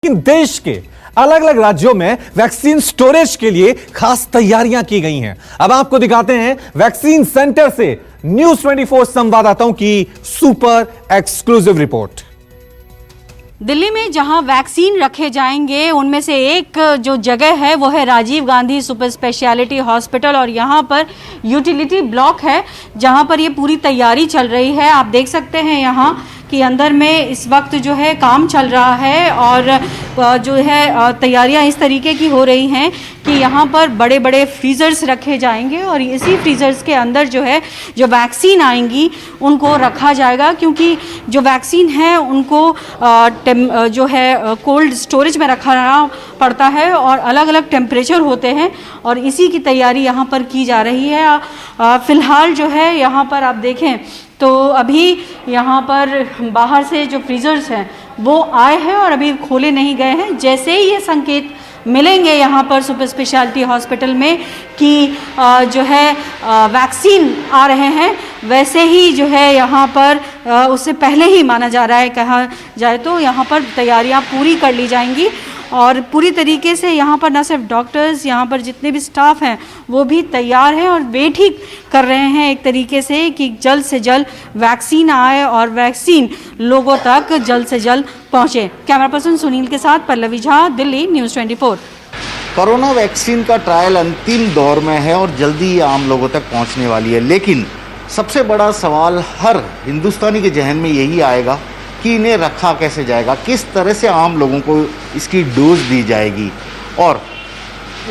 लेकिन देश के अलग अलग राज्यों में वैक्सीन स्टोरेज के लिए खास तैयारियां की गई हैं। अब आपको दिखाते हैं वैक्सीन सेंटर से न्यूज 24 संवाददाताओं की सुपर एक्सक्लूसिव रिपोर्ट। दिल्ली में जहां वैक्सीन रखे जाएंगे उनमें से एक जो जगह है वो है Rajiv Gandhi super speciality hospital और यहां पर यूटिलिटी ब्लॉक है जहां पर ये पूरी तैयारी चल रही है। आप देख सकते हैं यहां कि अंदर में इस वक्त जो है काम चल रहा है और जो है तैयारियां इस तरीके की हो रही हैं कि यहाँ पर बड़े बड़े फ्रीज़र्स रखे जाएंगे और इसी फ्रीज़र्स के अंदर जो है जो वैक्सीन आएंगी उनको रखा जाएगा, क्योंकि जो वैक्सीन है उनको जो है कोल्ड स्टोरेज में रखना पड़ता है और अलग अलग टेम्परेचर होते हैं और इसी की तैयारी यहाँ पर की जा रही है। फ़िलहाल जो है यहाँ पर आप देखें तो अभी यहाँ पर बाहर से जो फ्रीज़र्स हैं वो आए हैं और अभी खोले नहीं गए हैं। जैसे ही ये संकेत मिलेंगे यहाँ पर सुपर स्पेशलिटी हॉस्पिटल में कि जो है वैक्सीन आ रहे हैं, वैसे ही जो है यहाँ पर उससे पहले ही माना जा रहा है, कहा जाए तो यहाँ पर तैयारियाँ पूरी कर ली जाएंगी और पूरी तरीके से यहाँ पर न सिर्फ डॉक्टर्स, यहाँ पर जितने भी स्टाफ हैं वो भी तैयार हैं और वेट ही कर रहे हैं एक तरीके से कि जल्द से जल्द वैक्सीन आए और वैक्सीन लोगों तक जल्द से जल्द पहुँचे। कैमरा पर्सन सुनील के साथ Pallavi Jha, Delhi, news 24। Corona vaccine का ट्रायल अंतिम दौर में है और जल्दी ही आम लोगों तक पहुंचने वाली है, लेकिन सबसे बड़ा सवाल हर हिंदुस्तानी के जहन में यही आएगा कि इन्हें रखा कैसे जाएगा, किस तरह से आम लोगों को इसकी डोज दी जाएगी और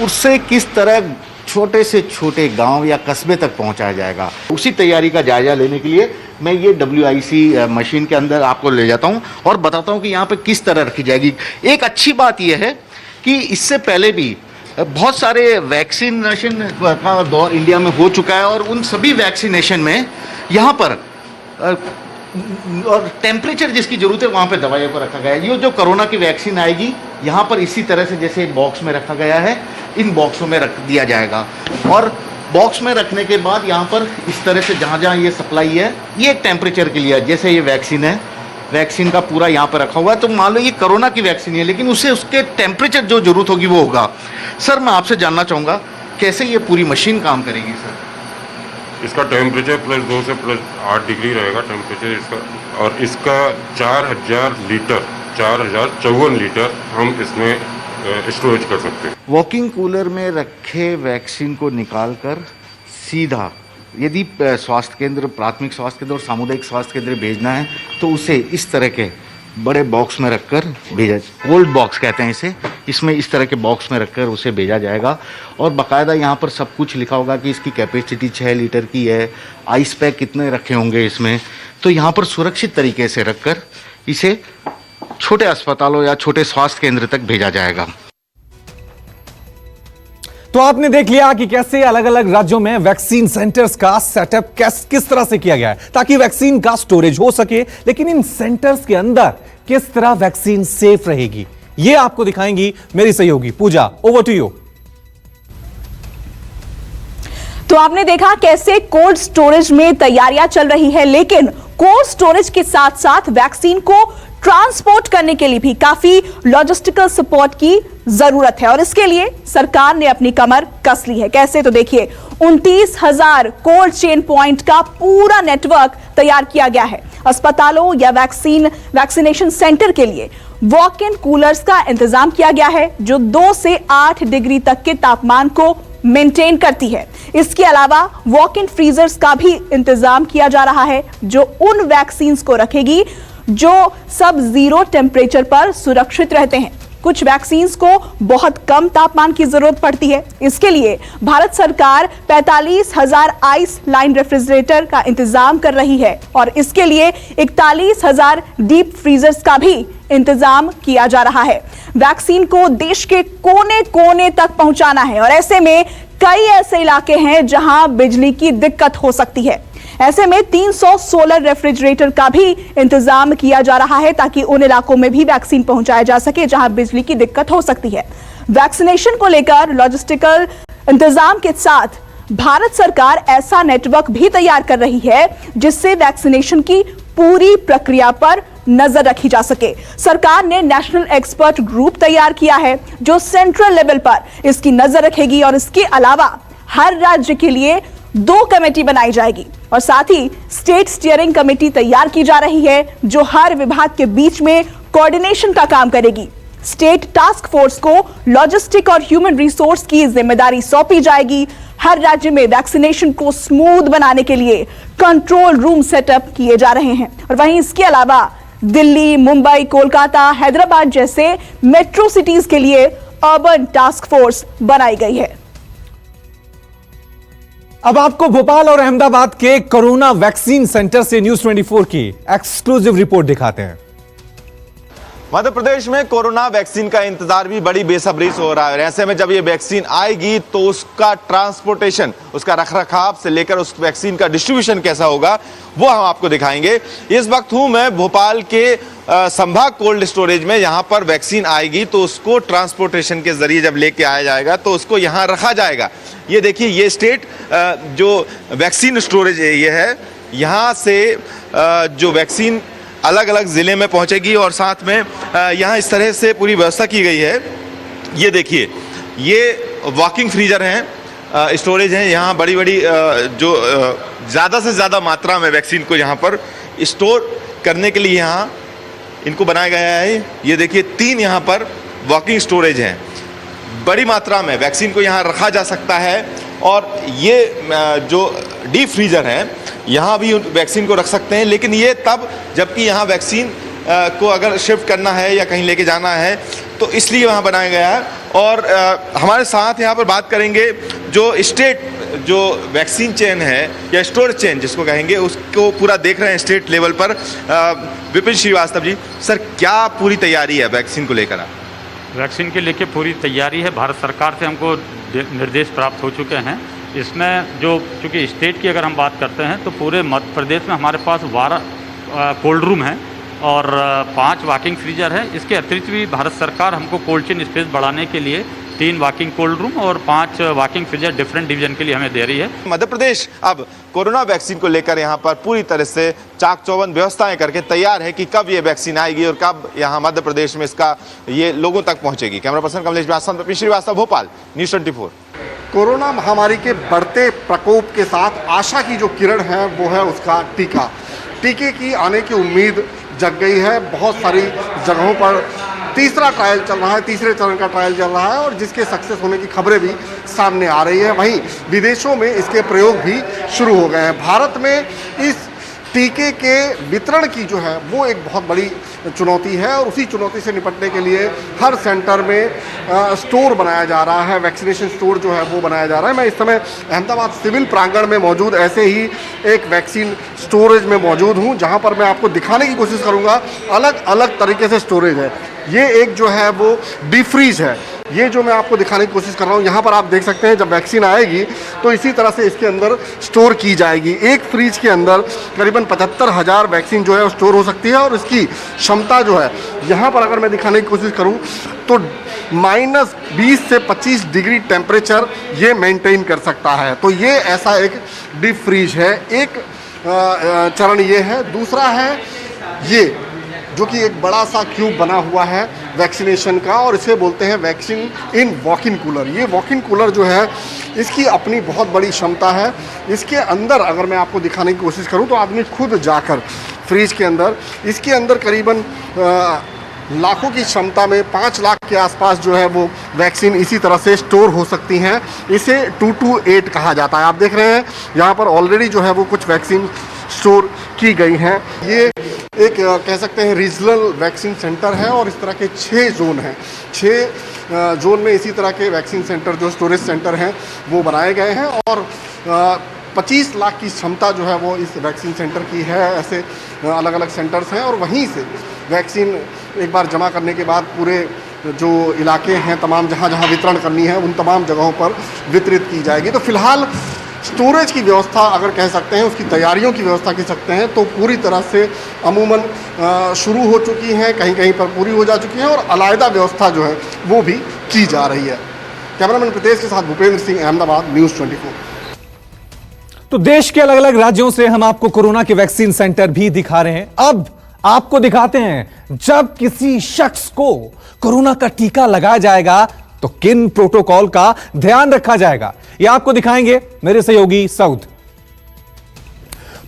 उससे किस तरह छोटे से छोटे गांव या कस्बे तक पहुंचाया जाएगा। उसी तैयारी का जायजा लेने के लिए मैं ये WIC मशीन के अंदर आपको ले जाता हूं और बताता हूं कि यहाँ पे किस तरह रखी जाएगी। एक अच्छी बात यह है कि इससे पहले भी बहुत सारे वैक्सीनेशन का दौर इंडिया में हो चुका है और उन सभी वैक्सीनेशन में यहाँ पर और टेम्परेचर जिसकी ज़रूरत है वहाँ पे दवाइयों को रखा गया है। ये जो कोरोना की वैक्सीन आएगी यहाँ पर इसी तरह से जैसे बॉक्स में रखा गया है, इन बॉक्सों में रख दिया जाएगा और बॉक्स में रखने के बाद यहाँ पर इस तरह से जहाँ जहाँ ये सप्लाई है ये एक टेम्परेचर के लिए है। जैसे ये वैक्सीन है, वैक्सीन का पूरा यहाँ पर रखा हुआ है, तो मान लो ये कोरोना की वैक्सीन है लेकिन उसके टेम्परेचर जो ज़रूरत होगी वो होगा। सर मैं आपसे जानना चाहूँगा कैसे ये पूरी मशीन काम करेगी। सर इसका टेम्परेचर +2 से +8 डिग्री रहेगा टेम्परेचर इसका, और इसका 4054 लीटर हम इसमें स्टोरेज कर सकते हैं। वॉकिंग कूलर में रखे वैक्सीन को निकालकर सीधा यदि स्वास्थ्य केंद्र, प्राथमिक स्वास्थ्य केंद्र और सामुदायिक स्वास्थ्य केंद्र भेजना है तो उसे इस तरह के बड़े बॉक्स में रखकर भेजा, कोल्ड बॉक्स कहते हैं इसे, इसमें इस तरह के बॉक्स में रखकर उसे भेजा जाएगा और बाकायदा यहाँ पर सब कुछ लिखा होगा कि इसकी कैपेसिटी 6 लीटर की है, आइस पैक कितने रखे होंगे इसमें, तो यहाँ पर सुरक्षित तरीके से रखकर इसे छोटे अस्पतालों या छोटे स्वास्थ्य केंद्र तक भेजा जाएगा। तो आपने देख लिया कि कैसे अलग अलग राज्यों में वैक्सीन सेंटर्स का सेटअप किस तरह से किया गया है ताकि वैक्सीन का स्टोरेज हो सके, लेकिन इन सेंटर्स के अंदर किस तरह वैक्सीन सेफ रहेगी ये आपको दिखाएंगी मेरी सहयोगी पूजा। Over to you. तो आपने देखा कैसे कोल्ड स्टोरेज में तैयारियां चल रही है, लेकिन कोल्ड स्टोरेज के साथ साथ वैक्सीन को ट्रांसपोर्ट करने के लिए भी काफी लॉजिस्टिकल सपोर्ट की जरूरत है और इसके लिए सरकार ने अपनी कमर कस ली है। कैसे, तो देखिए 29,000 कोल्ड चेन पॉइंट का पूरा नेटवर्क तैयार किया गया है। अस्पतालों या वैक्सीनेशन सेंटर के लिए वॉक इन कूलर्स का इंतजाम किया गया है जो 2 से 8 डिग्री तक के तापमान को मेंटेन करती है। इसके अलावा वॉक इन फ्रीजर्स का भी इंतजाम किया जा रहा है जो उन वैक्सीन को रखेगी जो सब जीरो टेम्परेचर पर सुरक्षित रहते हैं। कुछ वैक्सीन्स को बहुत कम तापमान की जरूरत पड़ती है, इसके लिए भारत सरकार 45,000 आइस लाइन रेफ्रिजरेटर का इंतजाम कर रही है और इसके लिए 41,000 डीप फ्रीजर्स का भी इंतजाम किया जा रहा है। वैक्सीन को देश के कोने कोने तक पहुंचाना है और ऐसे में कई ऐसे इलाके हैं जहां बिजली की दिक्कत हो सकती है। ऐसे में 300 सोलर रेफ्रिजरेटर का भी इंतजाम किया जा रहा है ताकि उन इलाकों में भी वैक्सीन पहुंचाया जा सके जहां बिजली की दिक्कत हो सकती है। वैक्सीनेशन को लेकर लॉजिस्टिकल इंतजाम के साथ भारत सरकार ऐसा नेटवर्क भी तैयार कर रही है जिससे वैक्सीनेशन की पूरी प्रक्रिया पर नजर रखी जा सके। सरकार ने नेशनल एक्सपर्ट ग्रुप तैयार किया है जो सेंट्रल लेवल पर इसकी नजर रखेगी और इसके अलावा हर राज्य के लिए 2 कमेटी बनाई जाएगी और साथ ही स्टेट स्टीयरिंग कमेटी तैयार की जा रही है जो हर विभाग के बीच में कोऑर्डिनेशन का काम करेगी। स्टेट टास्क फोर्स को लॉजिस्टिक और ह्यूमन रिसोर्स की जिम्मेदारी सौंपी जाएगी। हर राज्य में वैक्सीनेशन को स्मूथ बनाने के लिए कंट्रोल रूम सेटअप किए जा रहे हैं और वहीं इसके अलावा दिल्ली, मुंबई, कोलकाता, हैदराबाद जैसे मेट्रो सिटीज के लिए अर्बन टास्क फोर्स बनाई गई है। अब आपको भोपाल और अहमदाबाद के कोरोना वैक्सीन सेंटर से न्यूज 24 की एक्सक्लूसिव रिपोर्ट दिखाते हैं। मध्य प्रदेश में कोरोना वैक्सीन का इंतजार भी बड़ी बेसब्री से हो रहा है। ऐसे में जब ये वैक्सीन आएगी तो उसका ट्रांसपोर्टेशन, उसका रखरखाव से लेकर उस वैक्सीन का डिस्ट्रीब्यूशन कैसा होगा वो हम आपको दिखाएंगे। इस वक्त हूं मैं भोपाल के संभाग कोल्ड स्टोरेज में। यहाँ पर वैक्सीन आएगी तो उसको ट्रांसपोर्टेशन के जरिए जब लेके आया जाएगा तो उसको यहाँ रखा जाएगा। ये देखिए, ये स्टेट जो वैक्सीन स्टोरेज ये है, यहाँ से जो वैक्सीन अलग अलग ज़िले में पहुंचेगी और साथ में यहाँ इस तरह से पूरी व्यवस्था की गई है। ये देखिए, ये वॉकिंग फ्रीजर हैं, स्टोरेज हैं। यहाँ बड़ी बड़ी जो ज़्यादा से ज़्यादा मात्रा में वैक्सीन को यहाँ पर स्टोर करने के लिए यहाँ इनको बनाया गया है। ये देखिए, 3 यहाँ पर वॉकिंग स्टोरेज हैं। बड़ी मात्रा में वैक्सीन को यहाँ रखा जा सकता है और ये जो डीप फ्रीजर हैं यहाँ भी वैक्सीन को रख सकते हैं, लेकिन ये तब जबकि यहाँ वैक्सीन को अगर शिफ्ट करना है या कहीं लेके जाना है तो इसलिए वहाँ बनाया गया है। और हमारे साथ यहाँ पर बात करेंगे जो स्टेट जो वैक्सीन चेन है या स्टोरेज चेन जिसको कहेंगे, उसको पूरा देख रहे हैं स्टेट लेवल पर, विपिन श्रीवास्तव जी। सर, क्या पूरी तैयारी है वैक्सीन को लेकर? वैक्सीन के लेके पूरी तैयारी है। भारत सरकार से हमको निर्देश प्राप्त हो चुके हैं। इसमें जो चूँकि स्टेट की अगर हम बात करते हैं तो पूरे मध्य प्रदेश में हमारे पास 12 कोल्ड रूम हैं और 5 वॉकिंग फ्रीजर है। इसके अतिरिक्त भी भारत सरकार हमको कोल्ड चेन स्पेस बढ़ाने के लिए 3 वॉकिंग कोल्ड रूम और 5 वॉकिंग फ्रीजर डिफरेंट डिवीजन के लिए हमें दे रही है। मध्य प्रदेश अब कोरोना वैक्सीन को लेकर यहाँ पर पूरी तरह से चाक चौबंद व्यवस्थाएं करके तैयार है कि कब ये वैक्सीन आएगी और कब यहाँ मध्य प्रदेश में इसका ये लोगों तक पहुँचेगी। कैमरा पर्सन कमलेश व्यास, विपिन श्रीवास्तव, भोपाल, न्यूज़ 24। कोरोना महामारी के बढ़ते प्रकोप के साथ आशा की जो किरण है वो है उसका टीका। टीके की आने की उम्मीद जग गई है। बहुत सारी जगहों पर तीसरा ट्रायल चल रहा है, तीसरे चरण का ट्रायल चल रहा है और जिसके सक्सेस होने की खबरें भी सामने आ रही है। वहीं विदेशों में इसके प्रयोग भी शुरू हो गए हैं। भारत में इस टीके के वितरण की जो है वो एक बहुत बड़ी चुनौती है और उसी चुनौती से निपटने के लिए हर सेंटर में स्टोर बनाया जा रहा है, वैक्सीनेशन स्टोर जो है वो बनाया जा रहा है। मैं इस समय अहमदाबाद सिविल प्रांगण में मौजूद ऐसे ही एक वैक्सीन स्टोरेज में मौजूद हूँ जहाँ पर मैं आपको दिखाने की कोशिश करूँगा अलग अलग तरीके से स्टोरेज है। ये एक जो है वो डीप फ्रीज है, ये जो मैं आपको दिखाने की कोशिश कर रहा हूँ। यहाँ पर आप देख सकते हैं जब वैक्सीन आएगी तो इसी तरह से इसके अंदर स्टोर की जाएगी। एक फ्रीज के अंदर करीबन 75,000 वैक्सीन जो है स्टोर हो सकती है और इसकी क्षमता जो है यहाँ पर अगर मैं दिखाने की कोशिश करूँ तो -20 से 25 डिग्री टेम्परेचर ये मेंटेन कर सकता है। तो ये ऐसा एक डीप फ्रीज है। एक चरण ये है। दूसरा है ये जो कि एक बड़ा सा क्यूब बना हुआ है वैक्सीनेशन का और इसे बोलते हैं vaccine in walk in cooler. ये वॉक इन कूलर जो है इसकी अपनी बहुत बड़ी क्षमता है। इसके अंदर अगर मैं आपको दिखाने की कोशिश करूं तो आदमी खुद जाकर फ्रीज के अंदर, इसके अंदर करीबन लाखों की क्षमता में 5 लाख के आसपास जो है वो वैक्सीन इसी तरह से स्टोर हो सकती हैं। इसे 228 कहा जाता है। आप देख रहे हैं यहाँ पर ऑलरेडी जो है वो कुछ वैक्सीन स्टोर की गई हैं। ये एक कह सकते हैं रीजनल वैक्सीन सेंटर है और इस तरह के 6 जोन हैं। 6 जोन में इसी तरह के वैक्सीन सेंटर जो स्टोरेज सेंटर हैं वो बनाए गए हैं और 25 लाख की क्षमता जो है वो इस वैक्सीन सेंटर की है। ऐसे अलग अलग सेंटर्स हैं और वहीं से वैक्सीन एक बार जमा करने के बाद पूरे जो इलाके हैं तमाम जहाँ जहाँ वितरण करनी है उन तमाम जगहों पर वितरित की जाएगी। तो फिलहाल स्टोरेज की व्यवस्था अगर कह सकते हैं, उसकी तैयारियों की व्यवस्था कह सकते हैं तो पूरी तरह से अमूमन शुरू हो चुकी हैं, कहीं कहीं पर पूरी हो जा चुकी हैं और अलग व्यवस्था जो है वो भी की जा रही है। कैमरामैन प्रीतेश के साथ भूपेंद्र सिंह, अहमदाबाद, न्यूज़ 24। तो देश के अलग अलग राज्यों से हम आपको कोरोना के वैक्सीन सेंटर भी दिखा रहे हैं। अब आपको दिखाते हैं जब किसी शख्स को कोरोना का टीका लगाया जाएगा तो किन प्रोटोकॉल का ध्यान रखा जाएगा, यह आपको दिखाएंगे मेरे सहयोगी सऊद।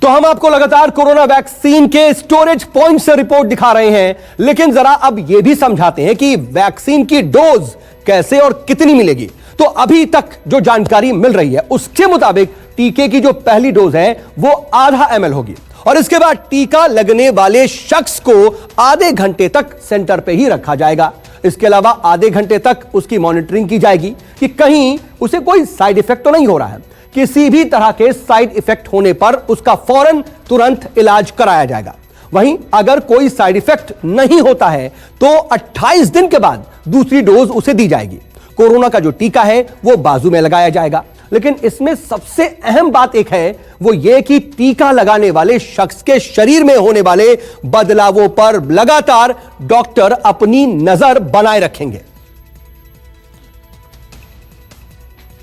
तो हम आपको लगातार कोरोना वैक्सीन के स्टोरेज पॉइंट से रिपोर्ट दिखा रहे हैं, लेकिन जरा अब यह भी समझाते हैं कि वैक्सीन की डोज कैसे और कितनी मिलेगी। तो अभी तक जो जानकारी मिल रही है उसके मुताबिक टीके की जो पहली डोज है वो आधा ml होगी और इसके बाद टीका लगने वाले शख्स को आधे घंटे तक सेंटर पे ही रखा जाएगा। इसके अलावा आधे घंटे तक उसकी मॉनिटरिंग की जाएगी कि कहीं उसे कोई साइड इफेक्ट तो नहीं हो रहा है। किसी भी तरह के साइड इफेक्ट होने पर उसका फौरन तुरंत इलाज कराया जाएगा। वहीं अगर कोई साइड इफेक्ट नहीं होता है तो 28 दिन के बाद दूसरी डोज उसे दी जाएगी। कोरोना का जो टीका है वो बाजू में लगाया जाएगा, लेकिन इसमें सबसे अहम बात एक है, वो ये कि टीका लगाने वाले शख्स के शरीर में होने वाले बदलावों पर लगातार डॉक्टर अपनी नजर बनाए रखेंगे।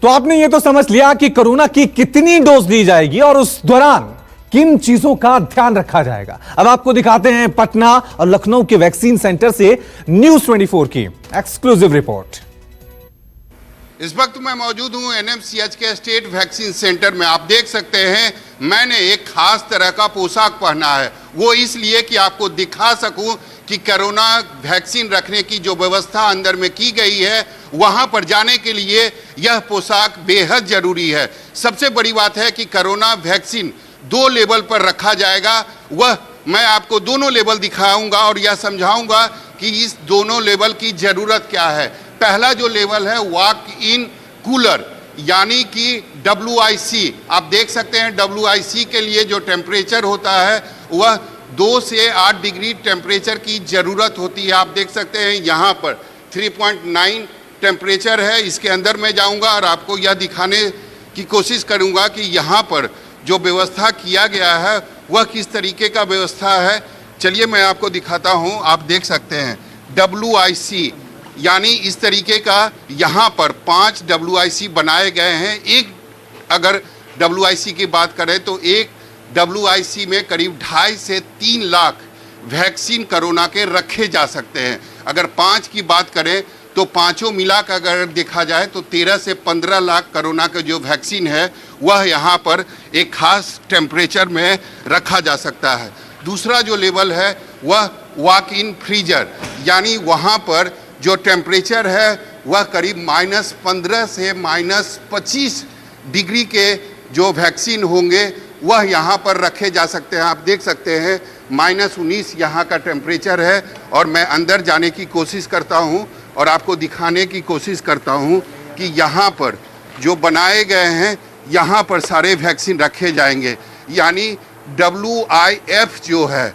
तो आपने ये तो समझ लिया कि कोरोना की कितनी डोज दी जाएगी और उस दौरान किन चीजों का ध्यान रखा जाएगा। अब आपको दिखाते हैं पटना और लखनऊ के वैक्सीन सेंटर से न्यूज 24 की एक्सक्लूसिव रिपोर्ट। इस वक्त मैं मौजूद हूं एनएमसीएच के स्टेट वैक्सीन सेंटर में। आप देख सकते हैं मैंने एक खास तरह का पोशाक पहना है, वो इसलिए कि आपको दिखा सकूं कि कोरोना वैक्सीन रखने की जो व्यवस्था अंदर में की गई है वहां पर जाने के लिए यह पोशाक बेहद जरूरी है। सबसे बड़ी बात है कि कोरोना वैक्सीन 2 लेवल पर रखा जाएगा, वह मैं आपको दोनों लेवल दिखाऊंगा और यह समझाऊंगा कि इस दोनों लेवल की जरूरत क्या है। पहला जो लेवल है वॉक इन कूलर यानी कि WIC, आप देख सकते हैं WIC के लिए जो टेम्परेचर होता है वह 2 से 8 डिग्री टेम्परेचर की ज़रूरत होती है। आप देख सकते हैं यहाँ पर 3.9 टेम्परेचर है। इसके अंदर मैं जाऊँगा और आपको यह दिखाने की कोशिश करूँगा कि यहाँ पर जो व्यवस्था किया गया है वह किस तरीके का व्यवस्था है। चलिए मैं आपको दिखाता हूँ। आप देख सकते हैं WIC यानी इस तरीके का यहाँ पर 5 WIC बनाए गए हैं। एक अगर WIC की बात करें तो एक WIC में करीब 2.5 से 3 लाख वैक्सीन कोरोना के रखे जा सकते हैं। अगर 5 की बात करें तो पाँचों मिला कर अगर देखा जाए तो 13 से 15 लाख कोरोना का जो वैक्सीन है वह यहाँ पर एक खास टेम्परेचर में रखा जा सकता है। दूसरा जो लेवल है वह वॉक इन फ्रीजर यानी वहाँ पर जो टेम्परेचर है वह करीब -15 से -25 डिग्री के जो वैक्सीन होंगे वह यहाँ पर रखे जा सकते हैं। आप देख सकते हैं -19 यहाँ का टेम्परेचर है और मैं अंदर जाने की कोशिश करता हूँ और आपको दिखाने की कोशिश करता हूँ कि यहाँ पर जो बनाए गए हैं यहाँ पर सारे वैक्सीन रखे जाएंगे। यानी WIF जो है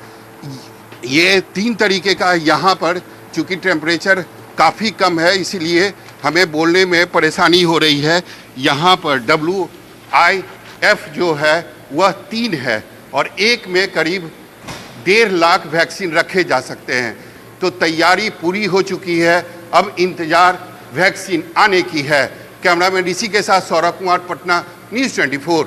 ये 3 तरीके का यहाँ पर, चूँकि टेम्परेचर काफ़ी कम है इसीलिए हमें बोलने में परेशानी हो रही है। यहाँ पर WIF जो है वह 3 है और एक में करीब 1.5 लाख वैक्सीन रखे जा सकते हैं। तो तैयारी पूरी हो चुकी है, अब इंतज़ार वैक्सीन आने की है। कैमरामैन ऋषि के साथ सौरभ कुमार, पटना, न्यूज़ 24।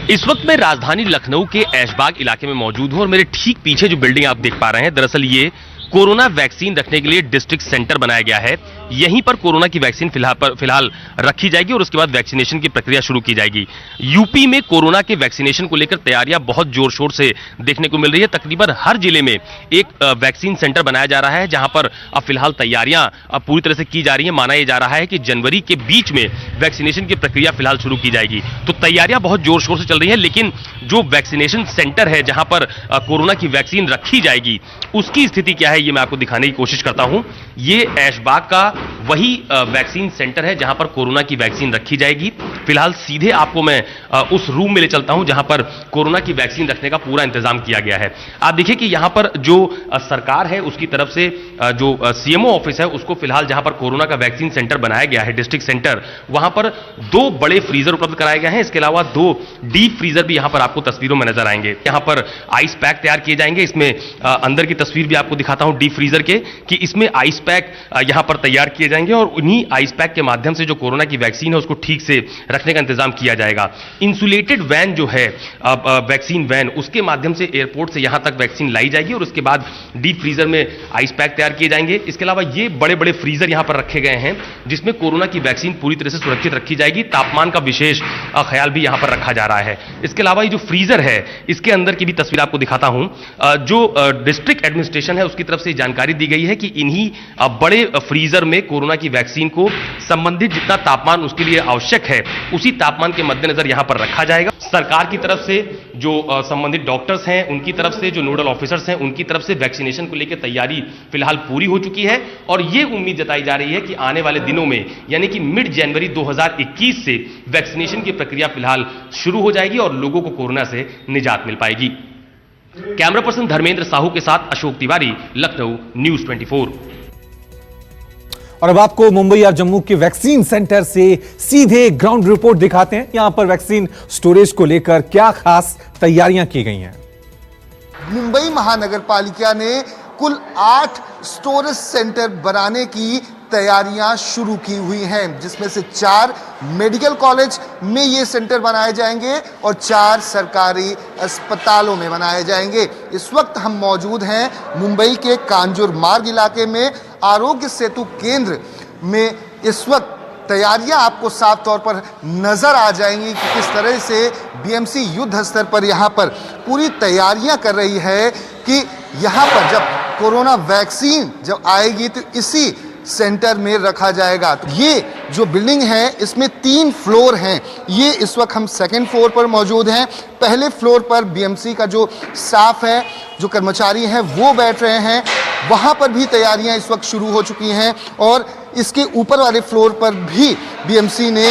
इस वक्त मैं राजधानी लखनऊ के ऐशबाग इलाके में मौजूद हूं और मेरे ठीक पीछे जो बिल्डिंग आप देख पा रहे हैं, दरअसल ये कोरोना वैक्सीन रखने के लिए डिस्ट्रिक्ट सेंटर बनाया गया है। यहीं पर कोरोना की वैक्सीन फिलहाल रखी जाएगी और उसके बाद वैक्सीनेशन की प्रक्रिया शुरू की जाएगी। यूपी में कोरोना के वैक्सीनेशन को लेकर तैयारियां बहुत जोर शोर से देखने को मिल रही है। तकरीबन हर जिले में एक वैक्सीन सेंटर बनाया जा रहा है जहां पर अब फिलहाल तैयारियां पूरी तरह से की जा रही है। माना यह जा रहा है कि जनवरी के बीच में वैक्सीनेशन की प्रक्रिया फिलहाल शुरू की जाएगी। तो तैयारियां बहुत जोर शोर से चल रही है, लेकिन जो वैक्सीनेशन सेंटर है जहां पर कोरोना की वैक्सीन रखी जाएगी उसकी स्थिति क्या है ये मैं आपको दिखाने की कोशिश करता हूं। ये ऐशबाग का वही वैक्सीन सेंटर है जहां पर कोरोना की वैक्सीन रखी जाएगी। फिलहाल सीधे आपको मैं उस रूम में ले चलता हूं जहां पर कोरोना की वैक्सीन रखने का पूरा इंतजाम किया गया है। आप देखिए कि यहां पर जो सरकार है उसकी तरफ से जो CMO ऑफिस है उसको फिलहाल जहां पर कोरोना का वैक्सीन सेंटर बनाया गया है, डिस्ट्रिक्ट सेंटर, वहां पर 2 बड़े फ्रीजर उपलब्ध कराए गए हैं। इसके अलावा 2 डीप फ्रीजर भी यहां पर आपको तस्वीरों में नजर आएंगे। यहां पर आइस पैक तैयार किए जाएंगे। इसमें अंदर की तस्वीर भी आपको दिखाता हूं डीप फ्रीजर के कि इसमें आइस पैक यहां पर तैयार किए जाएंगे और उन्हीं आइस पैक के माध्यम से जो कोरोना की वैक्सीन है उसको ठीक से रखने का इंतजाम किया जाएगा। इंसुलेटेड वैन जो है वैक्सीन वैन, उसके माध्यम से एयरपोर्ट से यहां तक वैक्सीन लाई जाएगी और उसके बाद डीप फ्रीजर में आइस पैक तैयार किए जाएंगे। इसके अलावा ये बड़े बड़े फ्रीजर यहां पर रखे गए हैं जिसमें कोरोना की वैक्सीन पूरी तरह से सुरक्षित रखी जाएगी। तापमान का विशेष ख्याल भी यहां पर रखा जा रहा है। इसके अलावा ये जो फ्रीजर है इसके अंदर की भी तस्वीर आपको दिखाता हूं। जो डिस्ट्रिक्ट एडमिनिस्ट्रेशन है उसकी तरफ से जानकारी दी गई है कि इन्हीं बड़े फ्रीजर में कोरोना की वैक्सीन को संबंधित जितना तापमान उसके लिए आवश्यक है उसी तापमान के मद्देनजर यहां पर रखा जाएगा। सरकार की तरफ से जो संबंधित डॉक्टर्स हैं, उनकी तरफ से जो नोडल ऑफिसर्स हैं, उनकी तरफ से वैक्सीनेशन को लेकर तैयारी फिलहाल पूरी हो चुकी है और यह उम्मीद जताई जा रही है कि आने वाले दिनों में यानी कि मिड जनवरी 2021 से वैक्सीनेशन की प्रक्रिया फिलहाल शुरू हो जाएगी और लोगों को कोरोना से निजात मिल पाएगी। कैमरा पर्सन धर्मेंद्र साहू के साथ अशोक तिवारी, लखनऊ, न्यूज़ 24। और अब आपको मुंबई और जम्मू के वैक्सीन सेंटर से सीधे ग्राउंड रिपोर्ट दिखाते हैं। यहां पर वैक्सीन स्टोरेज को लेकर क्या खास तैयारियां की गई हैं। मुंबई महानगर पालिका ने कुल 8 स्टोरेज सेंटर बनाने की तैयारियां शुरू की हुई हैं, जिसमें से 4 मेडिकल कॉलेज में ये सेंटर बनाए जाएंगे और 4 सरकारी अस्पतालों में बनाए जाएंगे। इस वक्त हम मौजूद हैं मुंबई के कांजूर मार्ग इलाके में आरोग्य सेतु केंद्र में। इस वक्त तैयारियां आपको साफ तौर पर नजर आ जाएंगी कि किस तरह से बीएमसी युद्ध स्तर पर यहां पर पूरी तैयारियां कर रही है कि यहां पर जब कोरोना वैक्सीन जब आएगी तो इसी सेंटर में रखा जाएगा। तो ये जो बिल्डिंग है इसमें 3 फ्लोर हैं। ये इस वक्त हम 2nd फ्लोर पर मौजूद हैं। पहले फ्लोर पर बीएमसी का जो स्टाफ है, जो कर्मचारी हैं वो बैठ रहे हैं। वहाँ पर भी तैयारियां इस वक्त शुरू हो चुकी हैं और इसके ऊपर वाले फ्लोर पर भी बीएमसी ने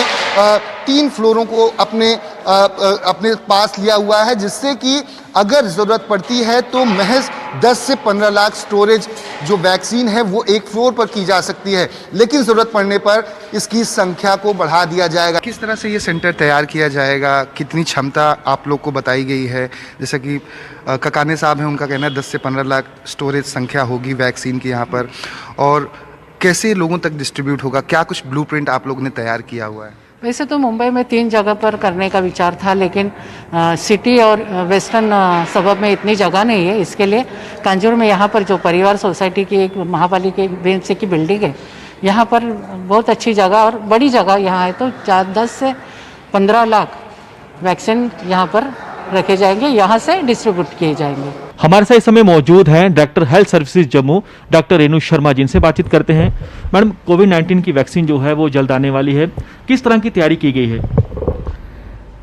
3 फ्लोरों को अपने पास लिया हुआ है, जिससे कि अगर ज़रूरत पड़ती है तो महज 10 से 15 लाख स्टोरेज जो वैक्सीन है वो एक फ्लोर पर की जा सकती है, लेकिन ज़रूरत पड़ने पर इसकी संख्या को बढ़ा दिया जाएगा। किस तरह से ये सेंटर तैयार किया जाएगा, कितनी क्षमता आप लोग को बताई गई है? जैसा कि ककाने साहब हैं, उनका कहना है 10 से 15 लाख स्टोरेज संख्या होगी वैक्सीन की यहाँ पर, और कैसे लोगों तक डिस्ट्रीब्यूट होगा, क्या कुछ ब्लूप्रिंट आप लोगों ने तैयार किया हुआ है? वैसे तो मुंबई में 3 जगह पर करने का विचार था, लेकिन सिटी और वेस्टर्न सबब में इतनी जगह नहीं है। इसके लिए कांजूर में यहाँ पर जो परिवार सोसाइटी की एक महापालिका बीएमसी की बिल्डिंग है, यहाँ पर बहुत अच्छी जगह और बड़ी जगह यहाँ है, तो 10 से 15 लाख वैक्सीन यहाँ पर रखे जाएंगे, यहाँ से डिस्ट्रीब्यूट किए जाएंगे। हमारे साथ इस समय मौजूद हैं director health services Jammu doctor Renu Sharma, जिनसे बातचीत करते हैं। मैडम, कोविड-19 की वैक्सीन जो है वो जल्द आने वाली है, किस तरह की तैयारी की गई है?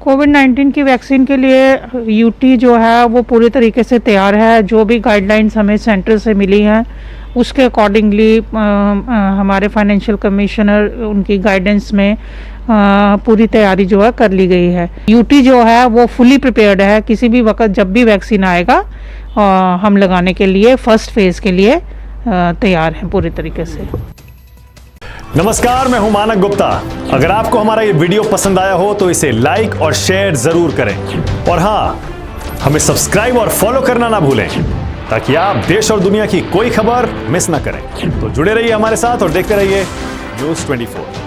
कोविड-19 की वैक्सीन के लिए यूटी जो है वो पूरी तरीके से तैयार है। जो भी गाइडलाइंस हमें सेंटर से मिली हैं उसके अकॉर्डिंगली हमारे फाइनेंशियल कमिश्नर उनकी गाइडेंस में पूरी तैयारी जो है कर ली गई है। यूटी जो है वो फुली प्रिपेयर्ड है, किसी भी वक्त जब भी वैक्सीन आएगा हम लगाने के लिए फर्स्ट फेज के लिए तैयार हैं पूरी तरीके से। नमस्कार, मैं हूं मानक गुप्ता। अगर आपको हमारा ये वीडियो पसंद आया हो तो इसे लाइक और शेयर जरूर करें, और हाँ, हमें सब्सक्राइब और फॉलो करना ना भूलें ताकि आप देश और दुनिया की कोई खबर मिस ना करें। तो जुड़े रहिए हमारे साथ और देखते रहिए न्यूज़ 24।